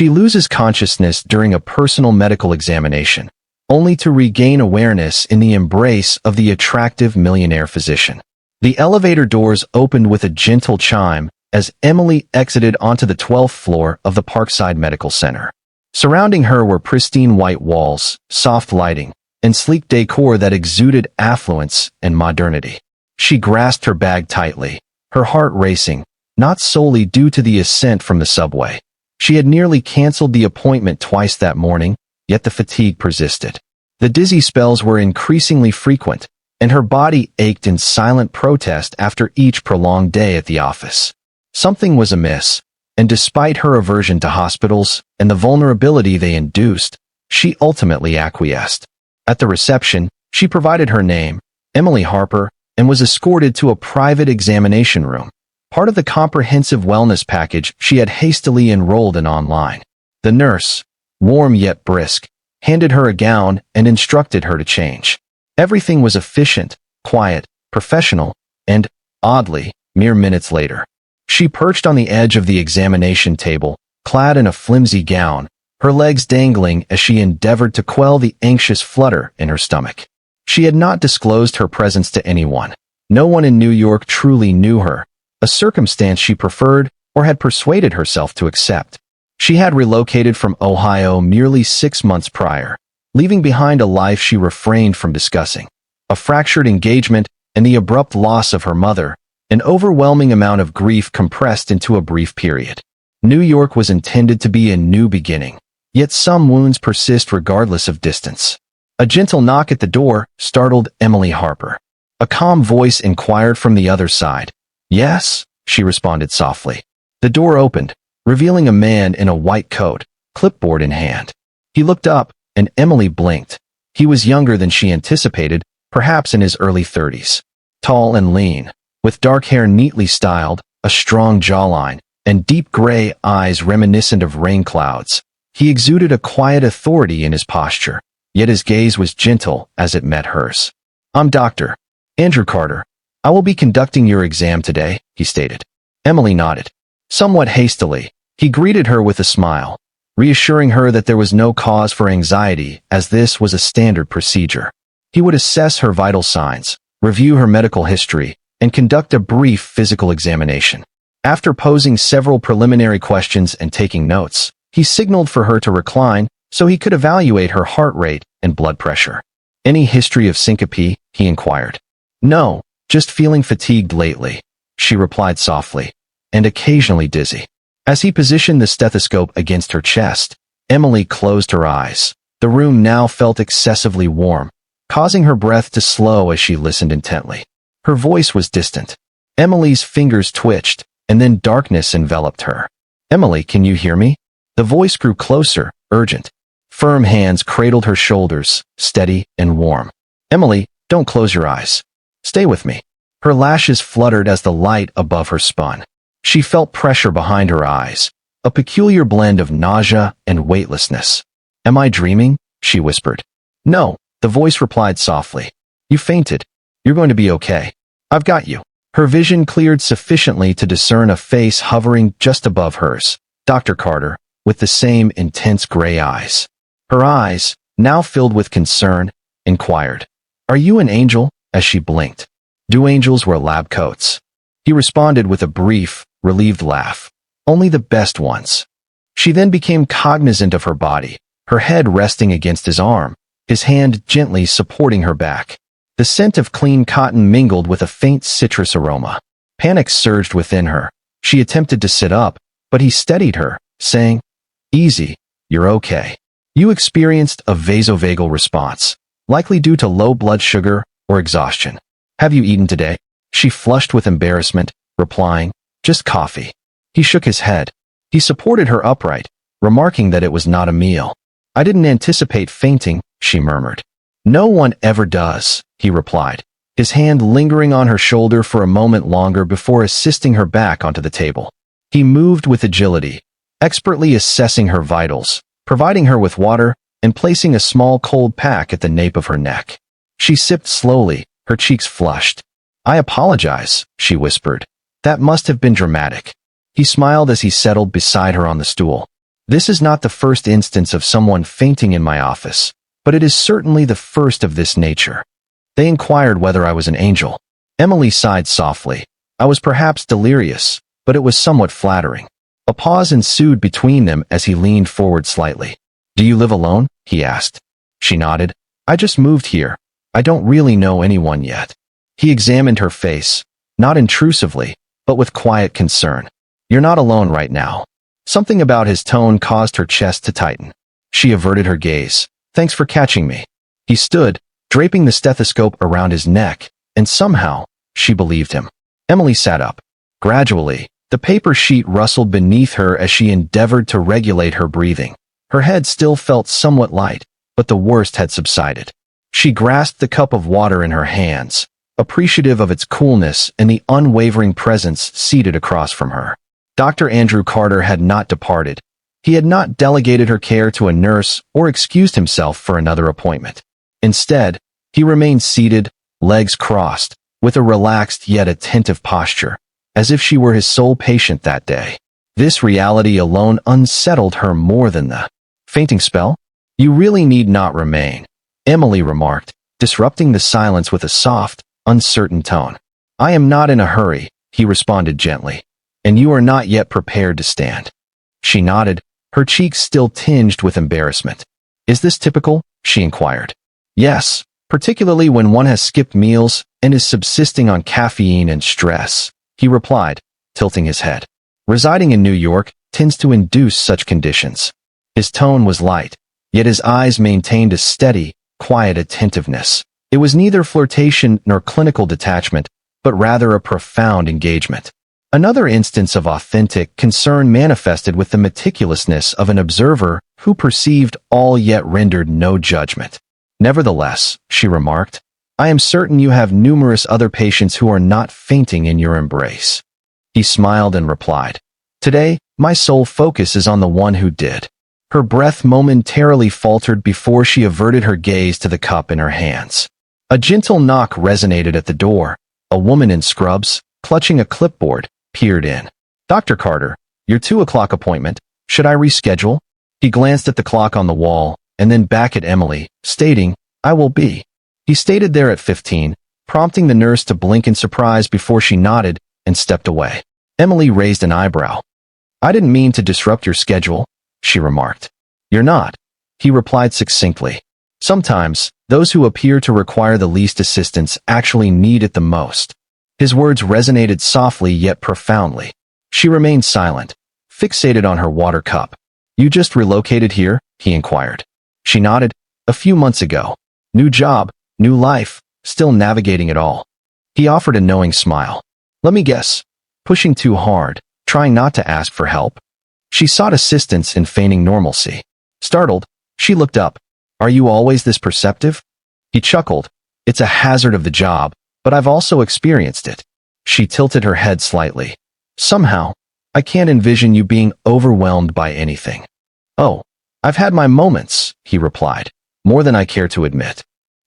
She loses consciousness during a personal medical examination, only to regain awareness in the embrace of the attractive millionaire physician. The elevator doors opened with a gentle chime as Emily exited onto the 12th floor of the Parkside Medical Center. Surrounding her were pristine white walls, soft lighting, and sleek decor that exuded affluence and modernity. She grasped her bag tightly, her heart racing, not solely due to the ascent from the subway. She had nearly canceled the appointment twice that morning, yet the fatigue persisted. The dizzy spells were increasingly frequent, and her body ached in silent protest after each prolonged day at the office. Something was amiss, and despite her aversion to hospitals and the vulnerability they induced, she ultimately acquiesced. At the reception, she provided her name, Emily Harper, and was escorted to a private examination room, part of the comprehensive wellness package she had hastily enrolled in online. The nurse, warm yet brisk, handed her a gown and instructed her to change. Everything was efficient, quiet, professional, and, oddly, mere minutes later. She perched on the edge of the examination table, clad in a flimsy gown, her legs dangling as she endeavored to quell the anxious flutter in her stomach. She had not disclosed her presence to anyone. No one in New York truly knew her, a circumstance she preferred or had persuaded herself to accept. She had relocated from Ohio merely 6 months prior, leaving behind a life she refrained from discussing, a fractured engagement and the abrupt loss of her mother, an overwhelming amount of grief compressed into a brief period. New York was intended to be a new beginning, yet some wounds persist regardless of distance. A gentle knock at the door startled Emily Harper. A calm voice inquired from the other side. "Yes," she responded softly. The door opened, revealing a man in a white coat, clipboard in hand. He looked up, and Emily blinked. He was younger than she anticipated, perhaps in his early 30s. Tall and lean, with dark hair neatly styled, a strong jawline, and deep gray eyes reminiscent of rain clouds. He exuded a quiet authority in his posture, yet his gaze was gentle as it met hers. "I'm Dr. Andrew Carter. I will be conducting your exam today," he stated. Emily nodded. Somewhat hastily, he greeted her with a smile, reassuring her that there was no cause for anxiety as this was a standard procedure. He would assess her vital signs, review her medical history, and conduct a brief physical examination. After posing several preliminary questions and taking notes, he signaled for her to recline so he could evaluate her heart rate and blood pressure. "Any history of syncope?" he inquired. "No, just feeling fatigued lately," she replied softly, "and occasionally dizzy." As he positioned the stethoscope against her chest, Emily closed her eyes. The room now felt excessively warm, causing her breath to slow as she listened intently. Her voice was distant. Emily's fingers twitched, and then darkness enveloped her. "Emily, can you hear me?" The voice grew closer, urgent. Firm hands cradled her shoulders, steady and warm. "Emily, don't close your eyes. Stay with me." Her lashes fluttered as the light above her spun. She felt pressure behind her eyes, a peculiar blend of nausea and weightlessness. "Am I dreaming?" she whispered. "No," the voice replied softly. "You fainted. You're going to be okay. I've got you." Her vision cleared sufficiently to discern a face hovering just above hers, Dr. Carter, with the same intense gray eyes. Her eyes, now filled with concern, inquired, "Are you an angel?" as she blinked. "Do angels wear lab coats?" He responded with a brief, relieved laugh. "Only the best ones." She then became cognizant of her body, her head resting against his arm, his hand gently supporting her back. The scent of clean cotton mingled with a faint citrus aroma. Panic surged within her. She attempted to sit up, but he steadied her, saying, "Easy, you're okay. You experienced a vasovagal response, likely due to low blood sugar or exhaustion. Have you eaten today?" She flushed with embarrassment, replying, "Just coffee." He shook his head. He supported her upright, remarking that it was not a meal. "I didn't anticipate fainting," she murmured. "No one ever does," he replied, his hand lingering on her shoulder for a moment longer before assisting her back onto the table. He moved with agility, expertly assessing her vitals, providing her with water, and placing a small cold pack at the nape of her neck. She sipped slowly, her cheeks flushed. "I apologize," she whispered. "That must have been dramatic." He smiled as he settled beside her on the stool. This is not the first instance of someone fainting in my office, but it is certainly the first of this nature. They inquired whether I was an angel. Emily sighed softly. I was perhaps delirious, but it was somewhat flattering. A pause ensued between them as he leaned forward slightly. Do you live alone? He asked. She nodded. I just moved here. I don't really know anyone yet. He examined her face, not intrusively, but with quiet concern. You're not alone right now. Something about his tone caused her chest to tighten. She averted her gaze. Thanks for catching me. He stood, draping the stethoscope around his neck, and somehow, she believed him. Emily sat up. Gradually, the paper sheet rustled beneath her as she endeavored to regulate her breathing. Her head still felt somewhat light, but the worst had subsided. She grasped the cup of water in her hands, appreciative of its coolness and the unwavering presence seated across from her. Dr. Andrew Carter had not departed. He had not delegated her care to a nurse or excused himself for another appointment. Instead, he remained seated, legs crossed, with a relaxed yet attentive posture, as if she were his sole patient that day. This reality alone unsettled her more than the fainting spell. You really need not remain, Emily remarked, disrupting the silence with a soft, uncertain tone. I am not in a hurry, he responded gently, and you are not yet prepared to stand. She nodded, her cheeks still tinged with embarrassment. Is this typical? She inquired. Yes, particularly when one has skipped meals and is subsisting on caffeine and stress, he replied, tilting his head. Residing in New York tends to induce such conditions. His tone was light, yet his eyes maintained a steady, quiet attentiveness. It was neither flirtation nor clinical detachment, but rather a profound engagement. Another instance of authentic concern manifested with the meticulousness of an observer who perceived all yet rendered no judgment. Nevertheless, she remarked, I am certain you have numerous other patients who are not fainting in your embrace. He smiled and replied, Today, my sole focus is on the one who did. Her breath momentarily faltered before she averted her gaze to the cup in her hands. A gentle knock resonated at the door. A woman in scrubs, clutching a clipboard, peered in. Dr. Carter, your 2 o'clock appointment. Should I reschedule? He glanced at the clock on the wall, and then back at Emily, stating, I will be. He stated there at 15, prompting the nurse to blink in surprise before she nodded and stepped away. Emily raised an eyebrow. I didn't mean to disrupt your schedule, she remarked. You're not, he replied succinctly. Sometimes, those who appear to require the least assistance actually need it the most. His words resonated softly yet profoundly. She remained silent, fixated on her water cup. You just relocated here? He inquired. She nodded. A few months ago. New job, new life, still navigating it all. He offered a knowing smile. Let me guess. Pushing too hard, trying not to ask for help. She sought assistance in feigning normalcy. Startled, she looked up. Are you always this perceptive? He chuckled. It's a hazard of the job, but I've also experienced it. She tilted her head slightly. Somehow, I can't envision you being overwhelmed by anything. Oh, I've had my moments, he replied, more than I care to admit.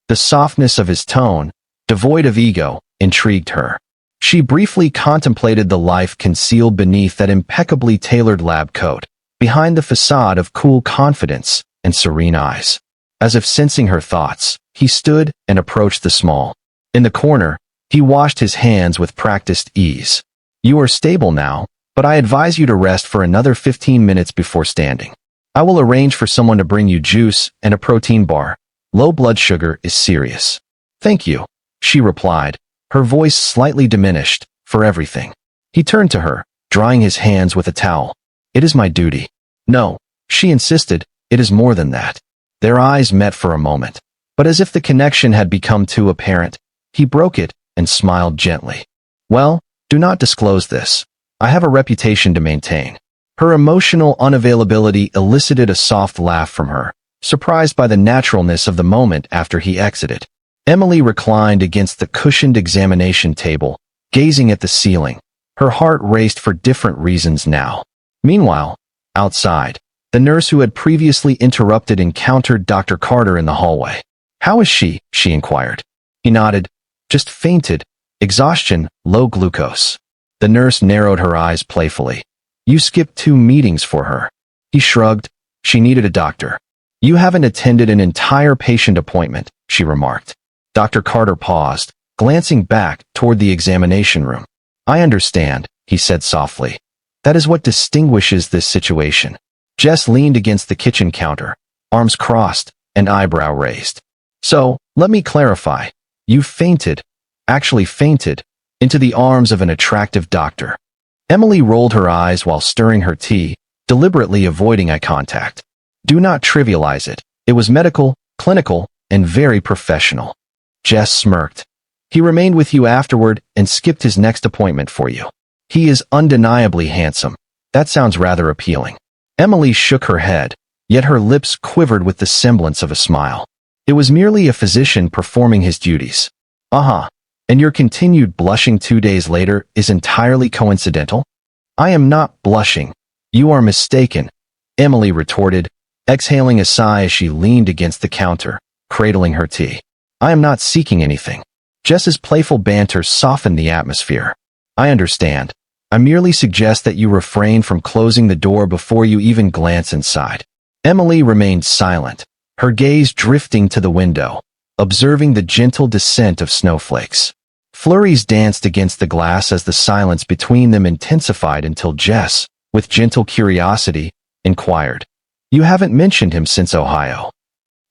The softness of his tone, devoid of ego, intrigued her. She briefly contemplated the life concealed beneath that impeccably tailored lab coat, behind the facade of cool confidence and serene eyes. As if sensing her thoughts, he stood and approached the small. In the corner, he washed his hands with practiced ease. You are stable now, but I advise you to rest for another 15 minutes before standing. I will arrange for someone to bring you juice and a protein bar. Low blood sugar is serious. Thank you, she replied, her voice slightly diminished, for everything. He turned to her, drying his hands with a towel. It is my duty. No, she insisted, it is more than that. Their eyes met for a moment, but as if the connection had become too apparent, he broke it and smiled gently. Well, do not disclose this. I have a reputation to maintain. Her emotional unavailability elicited a soft laugh from her, surprised by the naturalness of the moment after he exited. Emily reclined against the cushioned examination table, gazing at the ceiling. Her heart raced for different reasons now. Meanwhile, outside, the nurse who had previously interrupted encountered Dr. Carter in the hallway. How is she? She inquired. He nodded. Just fainted. Exhaustion, low glucose. The nurse narrowed her eyes playfully. You skipped 2 meetings for her. He shrugged. She needed a doctor. You haven't attended an entire patient appointment, she remarked. Dr. Carter paused, glancing back toward the examination room. I understand, he said softly. That is what distinguishes this situation. Jess leaned against the kitchen counter, arms crossed, and eyebrow raised. So, let me clarify. You fainted, actually fainted, into the arms of an attractive doctor. Emily rolled her eyes while stirring her tea, deliberately avoiding eye contact. Do not trivialize it. It was medical, clinical, and very professional. Jess smirked. He remained with you afterward and skipped his next appointment for you. He is undeniably handsome. That sounds rather appealing. Emily shook her head, yet her lips quivered with the semblance of a smile. It was merely a physician performing his duties. And your continued blushing 2 days later is entirely coincidental? I am not blushing. You are mistaken, Emily retorted, exhaling a sigh as she leaned against the counter, cradling her tea. I am not seeking anything. Jess's playful banter softened the atmosphere. I understand. I merely suggest that you refrain from closing the door before you even glance inside. Emily remained silent, her gaze drifting to the window, observing the gentle descent of snowflakes. Flurries danced against the glass as the silence between them intensified until Jess, with gentle curiosity, inquired, You haven't mentioned him since Ohio.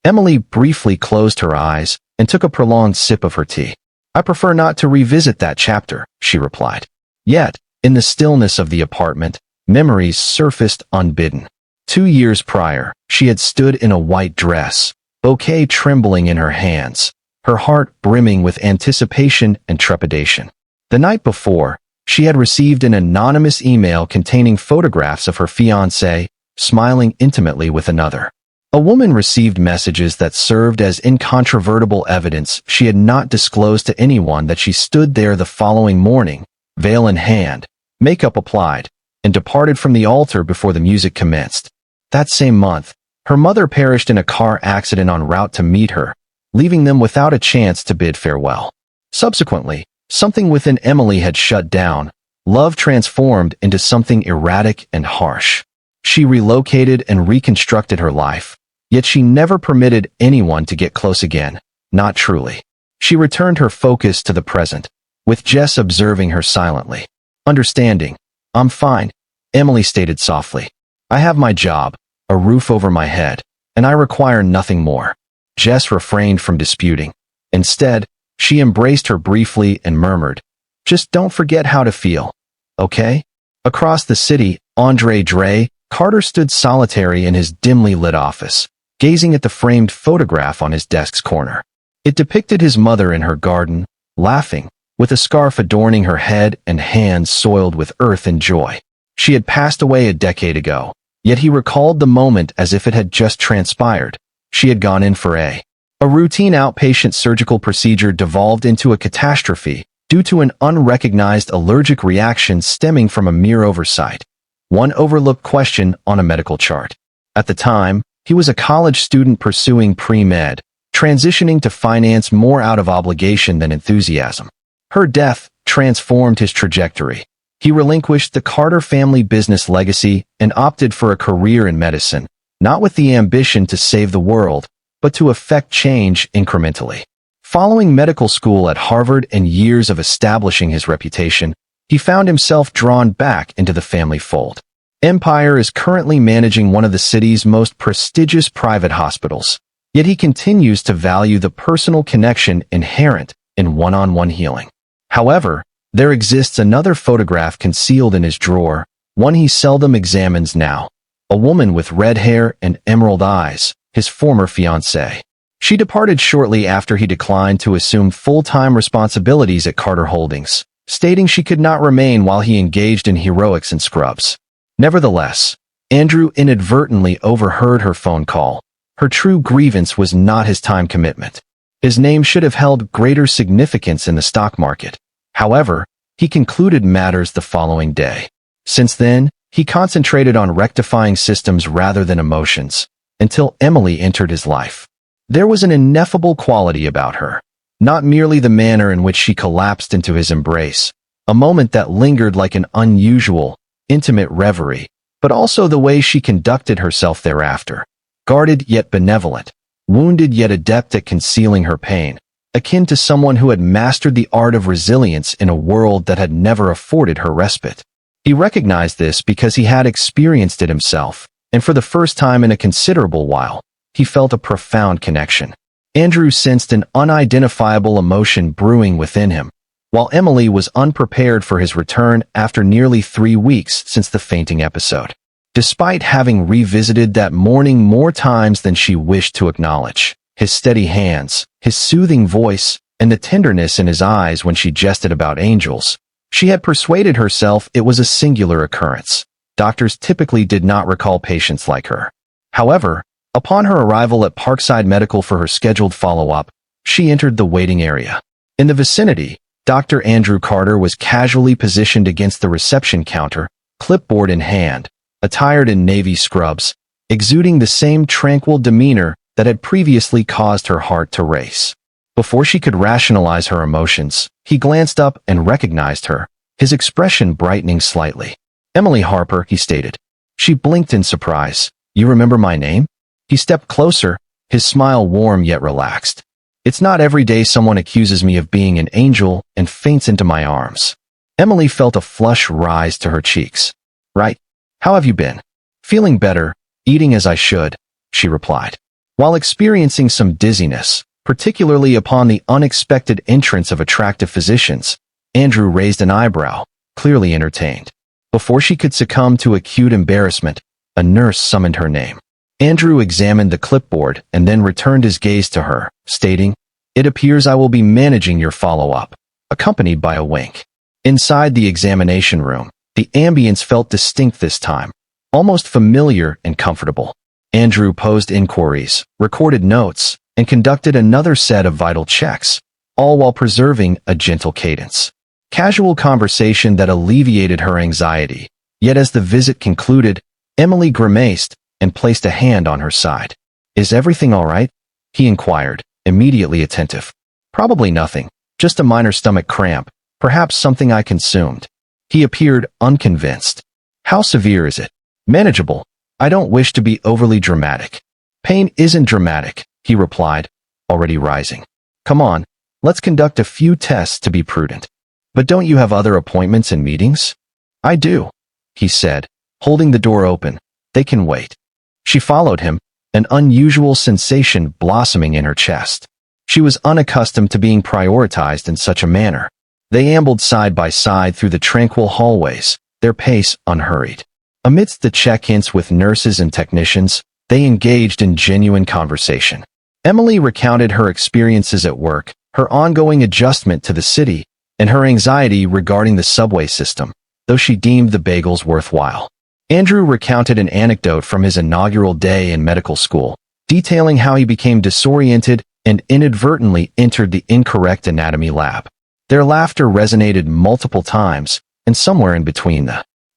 Emily briefly closed her eyes and took a prolonged sip of her tea. I prefer not to revisit that chapter, she replied. Yet, in the stillness of the apartment, memories surfaced unbidden. 2 years prior, she had stood in a white dress, bouquet trembling in her hands, her heart brimming with anticipation and trepidation. The night before, she had received an anonymous email containing photographs of her fiancé, smiling intimately with another. A woman received messages that served as incontrovertible evidence she had not disclosed to anyone that she stood there the following morning, veil in hand, makeup applied, and departed from the altar before the music commenced. That same month, her mother perished in a car accident en route to meet her, leaving them without a chance to bid farewell. Subsequently, something within Emily had shut down, love transformed into something erratic and harsh. She relocated and reconstructed her life, yet she never permitted anyone to get close again, not truly. She returned her focus to the present, with Jess observing her silently. Understanding. I'm fine, Emily stated softly. I have my job, a roof over my head, and I require nothing more. Jess refrained from disputing. Instead, she embraced her briefly and murmured, Just don't forget how to feel, okay? Across the city, Andre Dre, Carter stood solitary in his dimly lit office, gazing at the framed photograph on his desk's corner. It depicted his mother in her garden, laughing, with a scarf adorning her head and hands soiled with earth and joy. She had passed away a decade ago, yet he recalled the moment as if it had just transpired. She had gone in for a routine outpatient surgical procedure devolved into a catastrophe due to an unrecognized allergic reaction stemming from a mere oversight. One overlooked question on a medical chart. At the time, he was a college student pursuing pre-med, transitioning to finance more out of obligation than enthusiasm. Her death transformed his trajectory. He relinquished the Carter family business legacy and opted for a career in medicine, not with the ambition to save the world, but to effect change incrementally. Following medical school at Harvard and years of establishing his reputation, he found himself drawn back into the family fold. Empire is currently managing one of the city's most prestigious private hospitals, yet he continues to value the personal connection inherent in one-on-one healing. However, there exists another photograph concealed in his drawer, one he seldom examines now. A woman with red hair and emerald eyes, his former fiancée. She departed shortly after he declined to assume full-time responsibilities at Carter Holdings, stating she could not remain while he engaged in heroics and scrubs. Nevertheless, Andrew inadvertently overheard her phone call. Her true grievance was not his time commitment. His name should have held greater significance in the stock market. However, he concluded matters the following day. Since then, he concentrated on rectifying systems rather than emotions, until Emily entered his life. There was an ineffable quality about her, not merely the manner in which she collapsed into his embrace, a moment that lingered like an unusual, intimate reverie, but also the way she conducted herself thereafter. Guarded yet benevolent, wounded yet adept at concealing her pain, akin to someone who had mastered the art of resilience in a world that had never afforded her respite. He recognized this because he had experienced it himself, and for the first time in a considerable while, he felt a profound connection. Andrew sensed an unidentifiable emotion brewing within him, while Emily was unprepared for his return after nearly 3 weeks since the fainting episode. Despite having revisited that morning more times than she wished to acknowledge, his steady hands, his soothing voice, and the tenderness in his eyes when she jested about angels, she had persuaded herself it was a singular occurrence. Doctors typically did not recall patients like her. However, upon her arrival at Parkside Medical for her scheduled follow-up, she entered the waiting area. In the vicinity, Dr. Andrew Carter was casually positioned against the reception counter, clipboard in hand, attired in navy scrubs, exuding the same tranquil demeanor that had previously caused her heart to race. Before she could rationalize her emotions, he glanced up and recognized her, his expression brightening slightly. "Emily Harper," he stated. She blinked in surprise. "You remember my name?" He stepped closer, his smile warm yet relaxed. "It's not every day someone accuses me of being an angel and faints into my arms." Emily felt a flush rise to her cheeks. "Right. How have you been?" "Feeling better, eating as I should," she replied. While experiencing some dizziness, particularly upon the unexpected entrance of attractive physicians, Andrew raised an eyebrow, clearly entertained. Before she could succumb to acute embarrassment, a nurse summoned her name. Andrew examined the clipboard and then returned his gaze to her, stating, "It appears I will be managing your follow-up," accompanied by a wink. Inside the examination room, the ambience felt distinct this time, almost familiar and comfortable. Andrew posed inquiries, recorded notes, and conducted another set of vital checks, all while preserving a gentle cadence. Casual conversation that alleviated her anxiety, yet as the visit concluded, Emily grimaced and placed a hand on her side. "Is everything all right?" he inquired, immediately attentive. "Probably nothing, just a minor stomach cramp, perhaps something I consumed." He appeared unconvinced. "How severe is it?" "Manageable. I don't wish to be overly dramatic." "Pain isn't dramatic," he replied, already rising. "Come on, let's conduct a few tests to be prudent." "But don't you have other appointments and meetings?" "I do," he said, holding the door open. "They can wait." She followed him, an unusual sensation blossoming in her chest. She was unaccustomed to being prioritized in such a manner. They ambled side by side through the tranquil hallways, their pace unhurried. Amidst the check-ins with nurses and technicians, they engaged in genuine conversation. Emily recounted her experiences at work, her ongoing adjustment to the city, and her anxiety regarding the subway system, though she deemed the bagels worthwhile. Andrew recounted an anecdote from his inaugural day in medical school, detailing how he became disoriented and inadvertently entered the incorrect anatomy lab. Their laughter resonated multiple times, and somewhere in between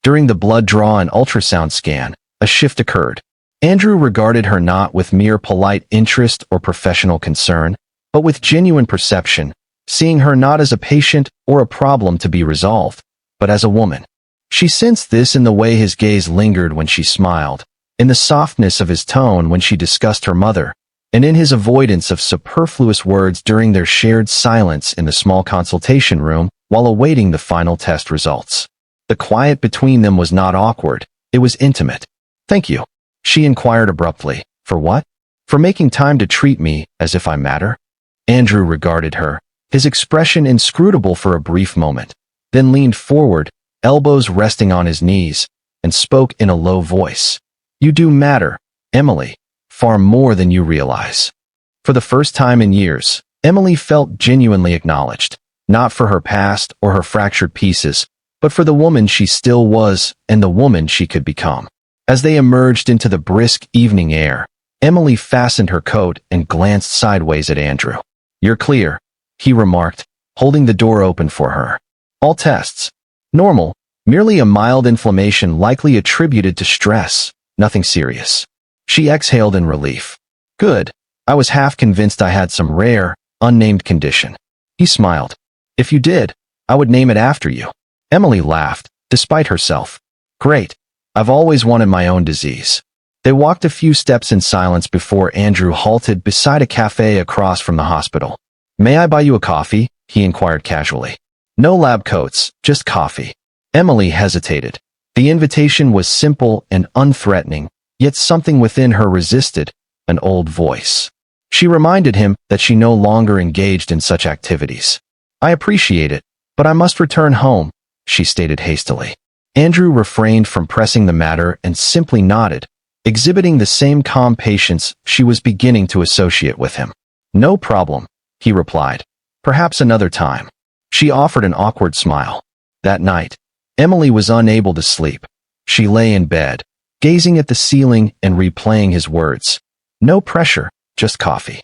during the blood draw and ultrasound scan, a shift occurred. Andrew regarded her not with mere polite interest or professional concern, but with genuine perception, seeing her not as a patient or a problem to be resolved, but as a woman. She sensed this in the way his gaze lingered when she smiled, in the softness of his tone when she discussed her mother, and in his avoidance of superfluous words during their shared silence in the small consultation room while awaiting the final test results. The quiet between them was not awkward, it was intimate. "Thank you," she inquired abruptly. "For what?" "For making time to treat me as if I matter." Andrew regarded her, his expression inscrutable for a brief moment, then leaned forward, elbows resting on his knees, and spoke in a low voice. "You do matter, Emily, far more than you realize." For the first time in years, Emily felt genuinely acknowledged, not for her past or her fractured pieces, but for the woman she still was and the woman she could become. As they emerged into the brisk evening air, Emily fastened her coat and glanced sideways at Andrew. "You're clear," he remarked, holding the door open for her. "All tests. Normal, merely a mild inflammation likely attributed to stress, nothing serious." She exhaled in relief. "Good. I was half convinced I had some rare, unnamed condition." He smiled. "If you did, I would name it after you." Emily laughed, despite herself. "Great. I've always wanted my own disease. They walked a few steps in silence before Andrew halted beside a cafe across from the hospital. May I buy you a coffee? He inquired casually. No lab coats, just coffee. Emily hesitated. The invitation was simple and unthreatening, yet something within her resisted, an old voice. She reminded him that she no longer engaged in such activities. I appreciate it, but I must return home, she stated hastily. Andrew refrained from pressing the matter and simply nodded, exhibiting the same calm patience she was beginning to associate with him. No problem, he replied. Perhaps another time. She offered an awkward smile. That night, Emily was unable to sleep. She lay in bed, gazing at the ceiling and replaying his words. No pressure, just coffee.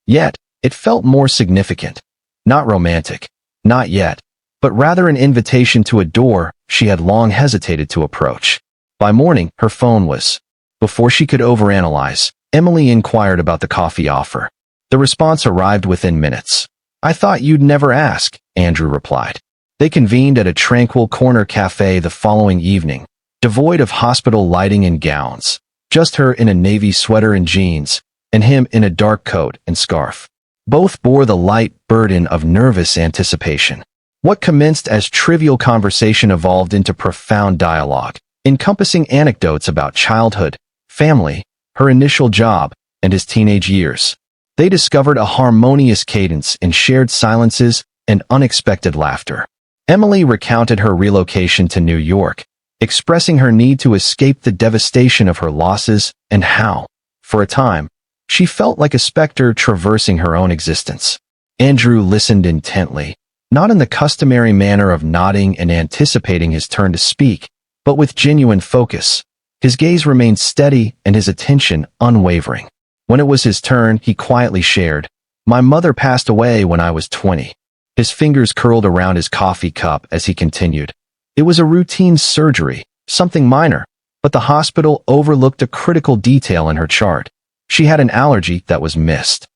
Yet, it felt more significant. Not romantic, not yet, but rather an invitation to a door she had long hesitated to approach. By morning, her phone was. Before she could overanalyze, Emily inquired about the coffee offer. The response arrived within minutes. I thought you'd never ask, Andrew replied. They convened at a tranquil corner cafe the following evening, devoid of hospital lighting and gowns, just her in a navy sweater and jeans, and him in a dark coat and scarf. Both bore the light burden of nervous anticipation. What commenced as trivial conversation evolved into profound dialogue, encompassing anecdotes about childhood, family, her initial job, and his teenage years. They discovered a harmonious cadence in shared silences and unexpected laughter. Emily recounted her relocation to New York, expressing her need to escape the devastation of her losses and how, for a time, she felt like a specter traversing her own existence. Andrew listened intently, not in the customary manner of nodding and anticipating his turn to speak, but with genuine focus. His gaze remained steady and his attention unwavering. When it was his turn, he quietly shared, My mother passed away when I was 20. His fingers curled around his coffee cup as he continued. It was a routine surgery, something minor, but the hospital overlooked a critical detail in her chart. She had an allergy that was missed.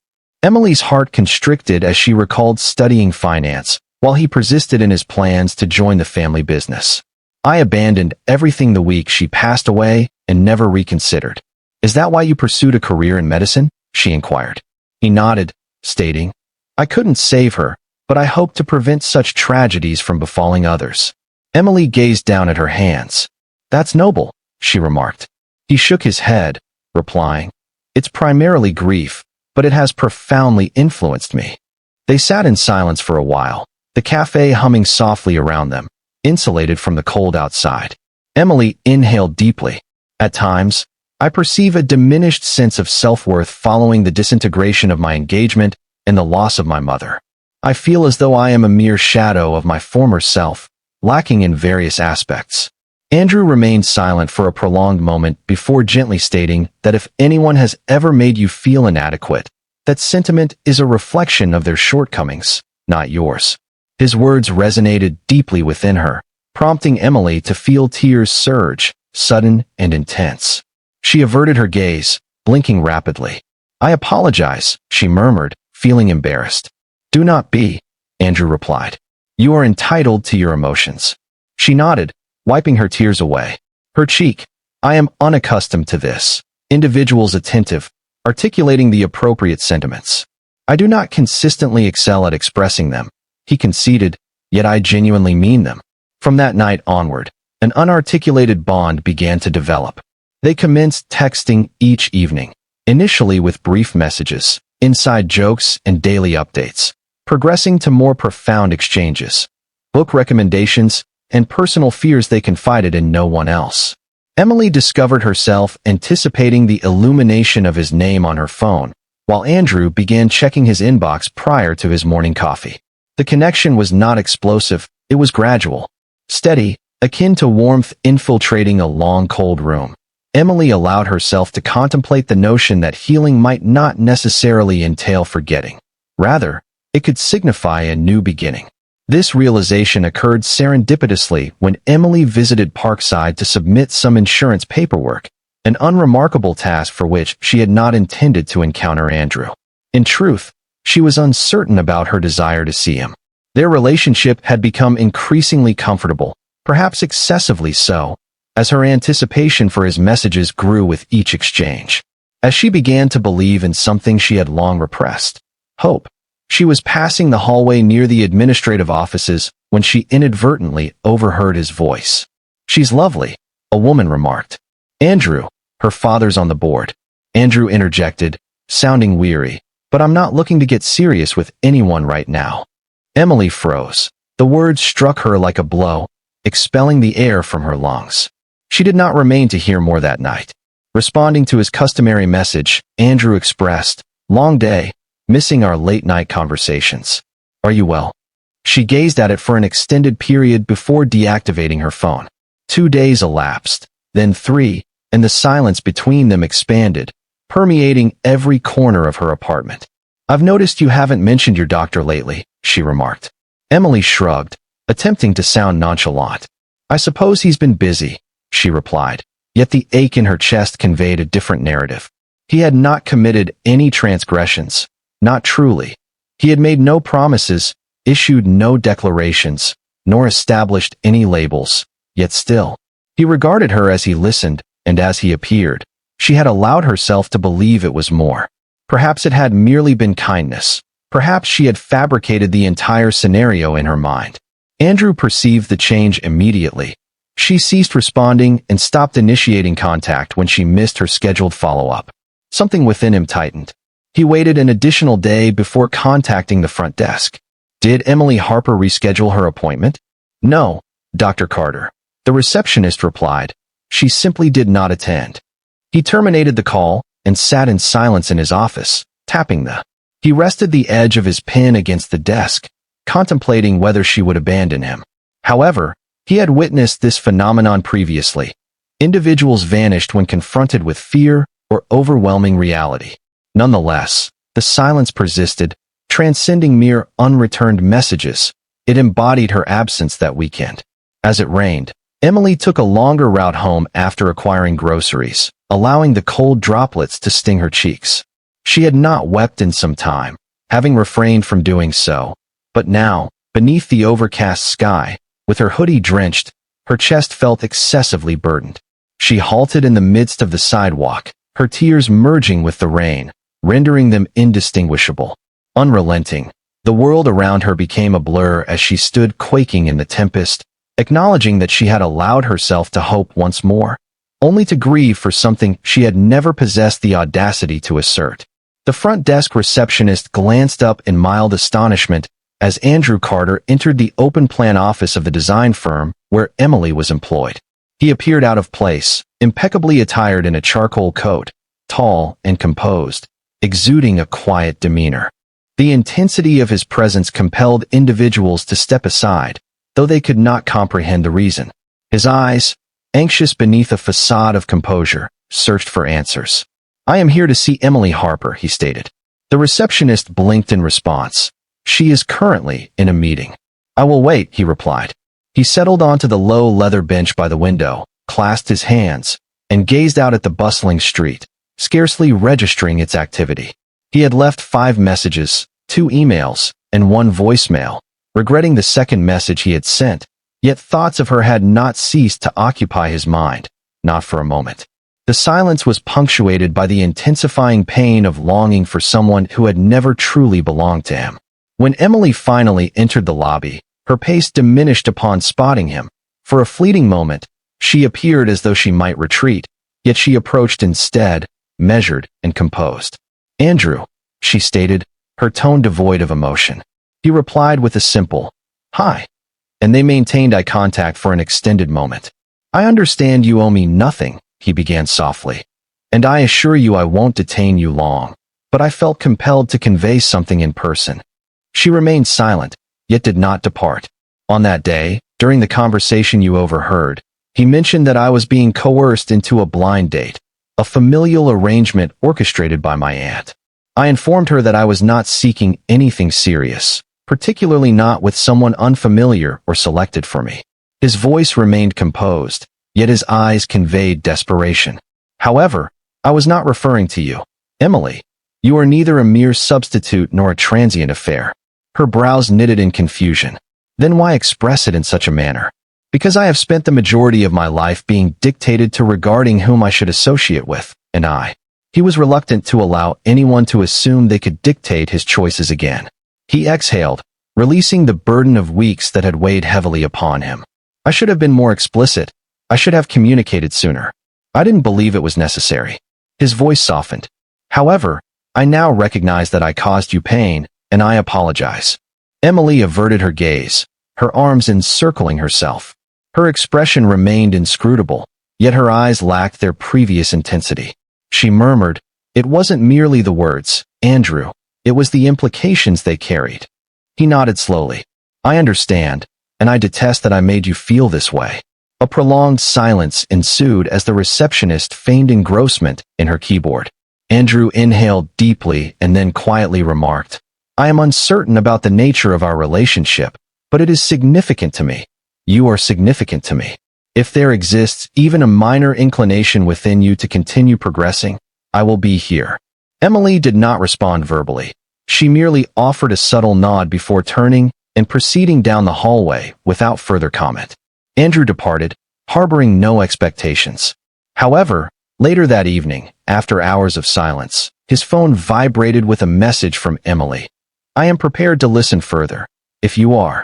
Emily's heart constricted as she recalled studying finance, while he persisted in his plans to join the family business. I abandoned everything the week she passed away and never reconsidered. Is that why you pursued a career in medicine? She inquired. He nodded, stating, I couldn't save her, but I hoped to prevent such tragedies from befalling others. Emily gazed down at her hands. That's noble, she remarked. He shook his head, replying, It's primarily grief, but it has profoundly influenced me. They sat in silence for a while, the cafe humming softly around them, insulated from the cold outside. Emily inhaled deeply. At times, I perceive a diminished sense of self-worth following the disintegration of my engagement and the loss of my mother. I feel as though I am a mere shadow of my former self, lacking in various aspects. Andrew remained silent for a prolonged moment before gently stating that if anyone has ever made you feel inadequate, that sentiment is a reflection of their shortcomings, not yours. His words resonated deeply within her, prompting Emily to feel tears surge, sudden and intense. She averted her gaze, blinking rapidly. I apologize, she murmured, feeling embarrassed. Do not be, Andrew replied. You are entitled to your emotions. She nodded, wiping her tears away. Her cheek, I am unaccustomed to this. Individuals attentive, articulating the appropriate sentiments. I do not consistently excel at expressing them, he conceded, yet I genuinely mean them. From that night onward, an unarticulated bond began to develop. They commenced texting each evening, initially with brief messages, inside jokes and daily updates, progressing to more profound exchanges, book recommendations, and personal fears they confided in no one else. Emily discovered herself anticipating the illumination of his name on her phone, while Andrew began checking his inbox prior to his morning coffee. The connection was not explosive, it was gradual, steady, akin to warmth infiltrating a long cold room. Emily allowed herself to contemplate the notion that healing might not necessarily entail forgetting. Rather, it could signify a new beginning. This realization occurred serendipitously when Emily visited Parkside to submit some insurance paperwork, an unremarkable task for which she had not intended to encounter Andrew. In truth, she was uncertain about her desire to see him. Their relationship had become increasingly comfortable, perhaps excessively so, as her anticipation for his messages grew with each exchange. As she began to believe in something she had long repressed, hope, she was passing the hallway near the administrative offices when she inadvertently overheard his voice. "She's lovely," a woman remarked. "Andrew, her father's on the board." Andrew interjected, sounding weary, "But I'm not looking to get serious with anyone right now." Emily froze. The words struck her like a blow, expelling the air from her lungs. She did not remain to hear more that night. Responding to his customary message, Andrew expressed, "Long day, missing our late-night conversations. Are you well?" She gazed at it for an extended period before deactivating her phone. 2 days elapsed, then 3, and the silence between them expanded, permeating every corner of her apartment. "I've noticed you haven't mentioned your doctor lately," she remarked. Emily shrugged, attempting to sound nonchalant. "I suppose he's been busy," she replied, yet the ache in her chest conveyed a different narrative. He had not committed any transgressions, not truly. He had made no promises, issued no declarations, nor established any labels, yet still, he regarded her as he listened, and as he appeared. She had allowed herself to believe it was more. Perhaps it had merely been kindness. Perhaps she had fabricated the entire scenario in her mind. Andrew perceived the change immediately. She ceased responding and stopped initiating contact when she missed her scheduled follow-up. Something within him tightened. He waited an additional day before contacting the front desk. Did Emily Harper reschedule her appointment? "No, Dr. Carter," the receptionist replied. "She simply did not attend." He terminated the call and sat in silence in his office, tapping the. He rested the edge of his pen against the desk, contemplating whether she would abandon him. However, he had witnessed this phenomenon previously. Individuals vanished when confronted with fear or overwhelming reality. Nonetheless, the silence persisted, transcending mere unreturned messages. It embodied her absence that weekend. As it rained, Emily took a longer route home after acquiring groceries, allowing the cold droplets to sting her cheeks. She had not wept in some time, having refrained from doing so, but now, beneath the overcast sky, with her hoodie drenched, her chest felt excessively burdened. She halted in the midst of the sidewalk, her tears merging with the rain, rendering them indistinguishable. Unrelenting, the world around her became a blur as she stood quaking in the tempest, acknowledging that she had allowed herself to hope once more, only to grieve for something she had never possessed the audacity to assert. The front desk receptionist glanced up in mild astonishment as Andrew Carter entered the open-plan office of the design firm where Emily was employed. He appeared out of place, impeccably attired in a charcoal coat, tall and composed, exuding a quiet demeanor. The intensity of his presence compelled individuals to step aside, though they could not comprehend the reason. His eyes, anxious beneath a facade of composure, searched for answers. "I am here to see Emily Harper," he stated. The receptionist blinked in response. "She is currently in a meeting." "I will wait," he replied. He settled onto the low leather bench by the window, clasped his hands, and gazed out at the bustling street, scarcely registering its activity. He had left 5 messages, 2 emails, and 1 voicemail, regretting the second message he had sent, yet thoughts of her had not ceased to occupy his mind, not for a moment. The silence was punctuated by the intensifying pain of longing for someone who had never truly belonged to him. When Emily finally entered the lobby, her pace diminished upon spotting him. For a fleeting moment, she appeared as though she might retreat, yet she approached instead, measured and composed. "Andrew," she stated, her tone devoid of emotion. He replied with a simple, "Hi," and they maintained eye contact for an extended moment. "I understand you owe me nothing," he began softly, "and I assure you I won't detain you long, but I felt compelled to convey something in person." She remained silent, yet did not depart. "On that day, during the conversation you overheard, he mentioned that I was being coerced into a blind date, a familial arrangement orchestrated by my aunt. I informed her that I was not seeking anything serious, particularly not with someone unfamiliar or selected for me." His voice remained composed, yet his eyes conveyed desperation. "However, I was not referring to you, Emily. You are neither a mere substitute nor a transient affair." Her brows knitted in confusion. "Then why express it in such a manner?" Because I have spent the majority of my life being dictated to regarding whom I should associate with, and I. He was reluctant to allow anyone to assume they could dictate his choices again. He exhaled, releasing the burden of weeks that had weighed heavily upon him. I should have been more explicit. I should have communicated sooner. I didn't believe it was necessary. His voice softened. However, I now recognize that I caused you pain, and I apologize. Emily averted her gaze, her arms encircling herself. Her expression remained inscrutable, yet her eyes lacked their previous intensity. She murmured, "It wasn't merely the words, Andrew. It was the implications they carried." He nodded slowly. "I understand, and I detest that I made you feel this way." A prolonged silence ensued as the receptionist feigned engrossment in her keyboard. Andrew inhaled deeply and then quietly remarked, "I am uncertain about the nature of our relationship, but it is significant to me. You are significant to me. If there exists even a minor inclination within you to continue progressing, I will be here." Emily did not respond verbally. She merely offered a subtle nod before turning and proceeding down the hallway without further comment. Andrew departed, harboring no expectations. However, later that evening, after hours of silence, his phone vibrated with a message from Emily. "I am prepared to listen further, if you are."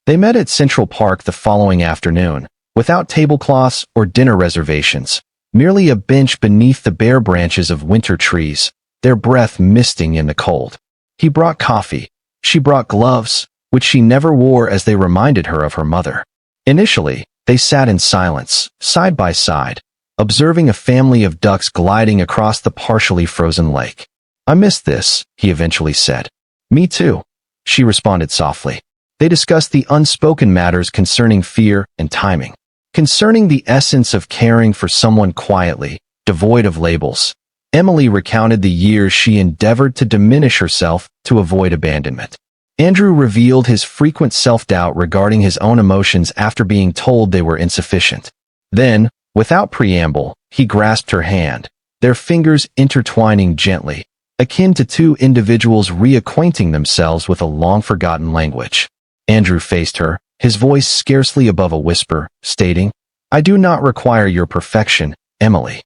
They met at Central Park the following afternoon, without tablecloths or dinner reservations, merely a bench beneath the bare branches of winter trees, their breath misting in the cold. He brought coffee. She brought gloves, which she never wore as they reminded her of her mother. Initially, they sat in silence, side by side, observing a family of ducks gliding across the partially frozen lake. "I missed this," he eventually said. "Me too," she responded softly. They discussed the unspoken matters concerning fear and timing, concerning the essence of caring for someone quietly, devoid of labels. Emily recounted the years she endeavored to diminish herself to avoid abandonment. Andrew revealed his frequent self-doubt regarding his own emotions after being told they were insufficient. Then, without preamble, he grasped her hand, their fingers intertwining gently, akin to two individuals reacquainting themselves with a long-forgotten language. Andrew faced her, his voice scarcely above a whisper, stating, "I do not require your perfection, Emily."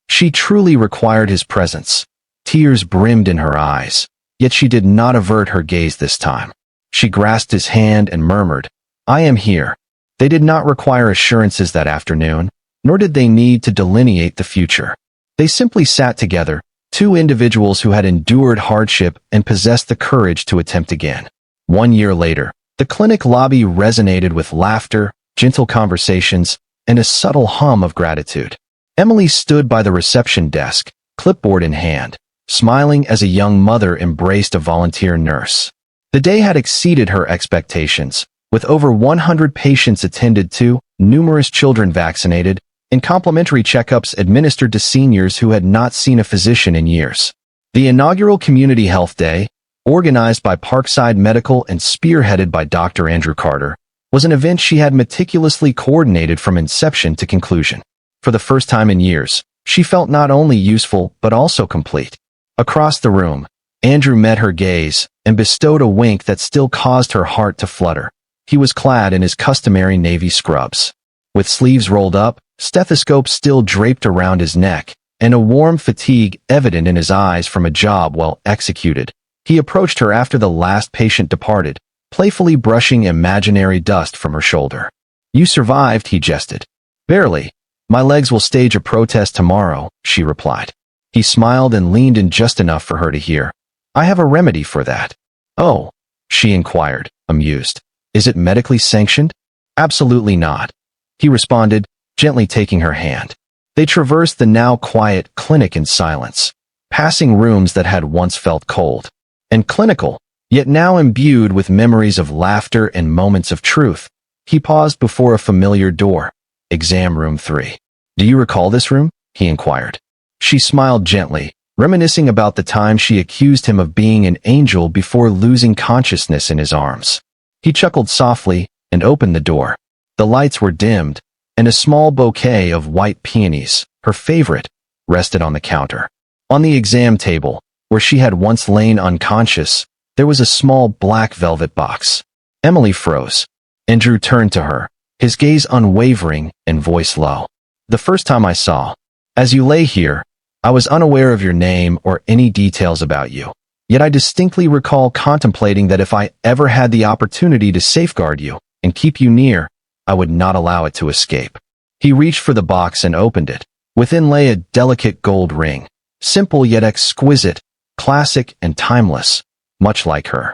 She truly required his presence. Tears brimmed in her eyes, yet she did not avert her gaze this time. She grasped his hand and murmured, "I am here." They did not require assurances that afternoon, nor did they need to delineate the future. They simply sat together, two individuals who had endured hardship and possessed the courage to attempt again. 1 year later, the clinic lobby resonated with laughter, gentle conversations, and a subtle hum of gratitude. Emily stood by the reception desk, clipboard in hand, smiling as a young mother embraced a volunteer nurse. The day had exceeded her expectations, with over 100 patients attended to, numerous children vaccinated, and complimentary checkups administered to seniors who had not seen a physician in years. The inaugural Community Health Day, organized by Parkside Medical and spearheaded by Dr. Andrew Carter, was an event she had meticulously coordinated from inception to conclusion. For the first time in years, she felt not only useful but also complete. Across the room, Andrew met her gaze and bestowed a wink that still caused her heart to flutter. He was clad in his customary navy scrubs, with sleeves rolled up, stethoscope still draped around his neck, and a warm fatigue evident in his eyes from a job well executed. He approached her after the last patient departed, playfully brushing imaginary dust from her shoulder. "You survived," he jested. "Barely. My legs will stage a protest tomorrow," she replied. He smiled and leaned in just enough for her to hear. "I have a remedy for that." "Oh," she inquired, amused. "Is it medically sanctioned?" "Absolutely not," he responded, gently taking her hand. They traversed the now quiet clinic in silence, passing rooms that had once felt cold and clinical, yet now imbued with memories of laughter and moments of truth. He paused before a familiar door. "Exam room 3. Do you recall this room?" he inquired. She smiled gently, reminiscing about the time she accused him of being an angel before losing consciousness in his arms. He chuckled softly and opened the door. The lights were dimmed, and a small bouquet of white peonies, her favorite, rested on the counter. On the exam table, where she had once lain unconscious, there was a small black velvet box. Emily froze. Andrew turned to her, his gaze unwavering and voice low. "The first time I saw, as you lay here, I was unaware of your name or any details about you. Yet I distinctly recall contemplating that if I ever had the opportunity to safeguard you and keep you near, I would not allow it to escape." He reached for the box and opened it. Within lay a delicate gold ring, simple yet exquisite, classic and timeless, much like her.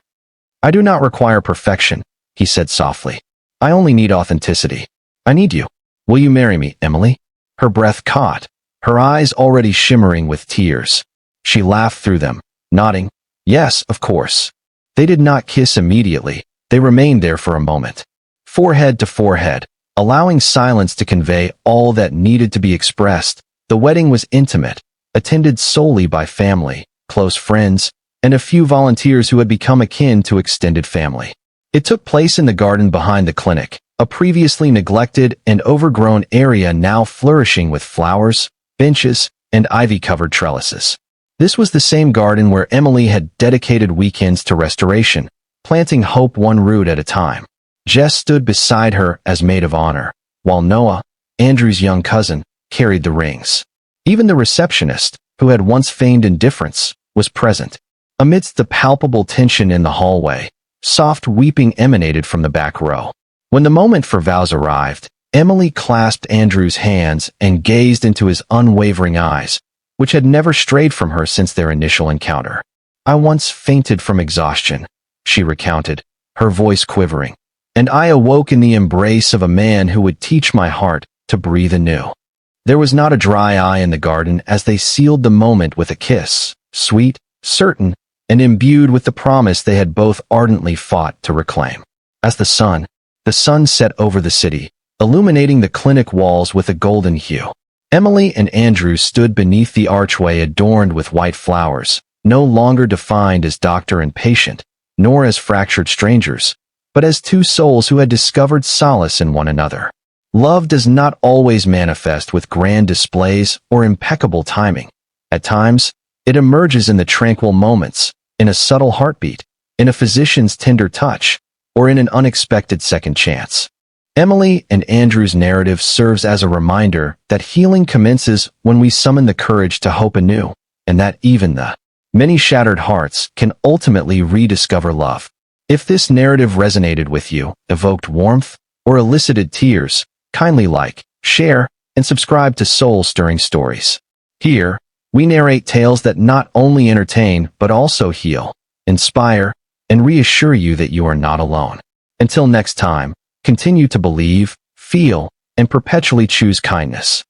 "I do not require perfection," he said softly. "I only need authenticity. I need you. Will you marry me, Emily?" Her breath caught, her eyes already shimmering with tears. She laughed through them, nodding, "Yes, of course." They did not kiss immediately. They remained there for a moment, forehead to forehead, allowing silence to convey all that needed to be expressed. The wedding was intimate, attended solely by family, close friends, and a few volunteers who had become akin to extended family. It took place in the garden behind the clinic, a previously neglected and overgrown area now flourishing with flowers, benches, and ivy-covered trellises. This was the same garden where Emily had dedicated weekends to restoration, planting hope one root at a time. Jess stood beside her as maid of honor, while Noah, Andrew's young cousin, carried the rings. Even the receptionist, who had once feigned indifference, was present. Amidst the palpable tension in the hallway, soft weeping emanated from the back row. When the moment for vows arrived, Emily clasped Andrew's hands and gazed into his unwavering eyes, which had never strayed from her since their initial encounter. "I once fainted from exhaustion," she recounted, her voice quivering, "and I awoke in the embrace of a man who would teach my heart to breathe anew." There was not a dry eye in the garden as they sealed the moment with a kiss, sweet, certain, and imbued with the promise they had both ardently fought to reclaim. As the sun set over the city, illuminating the clinic walls with a golden hue, Emily and Andrew stood beneath the archway adorned with white flowers, no longer defined as doctor and patient, nor as fractured strangers, but as two souls who had discovered solace in one another. Love does not always manifest with grand displays or impeccable timing. At times, it emerges in the tranquil moments, in a subtle heartbeat, in a physician's tender touch, or in an unexpected second chance. Emily and Andrew's narrative serves as a reminder that healing commences when we summon the courage to hope anew, and that even the many shattered hearts can ultimately rediscover love. If this narrative resonated with you, evoked warmth, or elicited tears, kindly like, share, and subscribe to Soul-Stirring Stories. Here, we narrate tales that not only entertain but also heal, inspire, and reassure you that you are not alone. Until next time, continue to believe, feel, and perpetually choose kindness.